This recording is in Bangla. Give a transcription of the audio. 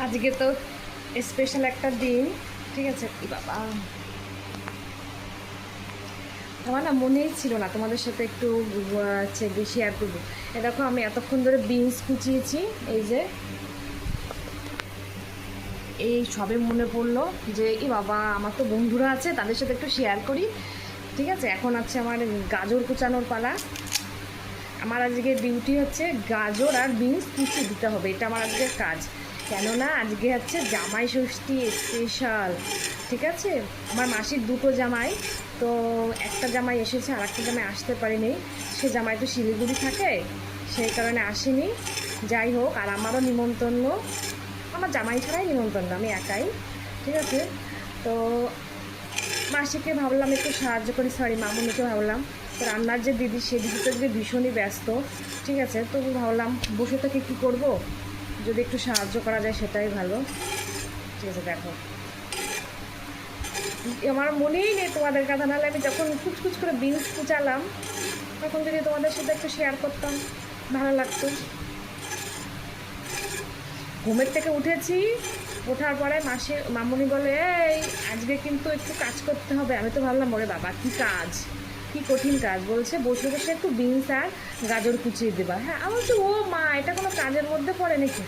আজকে তো স্পেশাল একটা দিন, ঠিক আছে। বাবা, আমার না মনেই ছিল না তোমাদের সাথে একটু শেয়ার করবো। এ দেখো, আমি এতক্ষণ ধরে বিনস কুচিয়েছি। এই যে এই সবে মনে পড়লো যে বাবা, আমার তো বন্ধুরা আছে, তাদের সাথে একটু শেয়ার করি। ঠিক আছে, এখন আছে আমার গাজর কুচানোর পালা। আমার আজকে ডিউটি হচ্ছে গাজর আর বিনস কুচিয়ে দিতে হবে, এটা আমার আজকের কাজ। কেননা আজকে হচ্ছে জামাই ষষ্ঠী স্পেশাল। ঠিক আছে, আমার মাসির দুটো জামাই, তো একটা জামাই এসেছে আর একটা জামাই আসতে পারেনি। সে জামাই তো শিলিগুড়ি থাকে, সেই কারণে আসেনি। যাই হোক, আর আমারও নিমন্ত্রণ, আমার জামাই ছাড়াই নিমন্ত্রণ, আমি একাই। ঠিক আছে, তো মাসিকে ভাবলাম একটু সাহায্য করি, সরি মামুনিকে ভাবলাম। তো রান্নার যে দিদি, সে দিদি তো আজকে ভীষণই ব্যস্ত। ঠিক আছে, তবু ভাবলাম বসে থেকে কী করব, যদি একটু সাহায্য করা যায় সেটাই ভালো। ঠিক আছে, দেখো আমার মনেই নেই তোমাদের কথা, নাহলে আমি যখন কুচকুচ করে বিনস কুচালাম তখন যদি তোমাদের সাথে একটু শেয়ার করতাম, ভালো লাগতো। ঘুমের থেকে উঠেছি, ওঠার পরে মামুনি বলে, এই আজকে কিন্তু একটু কাজ করতে হবে। আমি তো ভাবলাম, ওরে বাবা কী কাজ, কী কঠিন কাজ। বলছে বসে বসে একটু বিনস আর গাজর কুচিয়ে দেবা। হ্যাঁ, আমি বলছি ও মা, এটা কোনো কাজের মধ্যে পড়ে নাকি?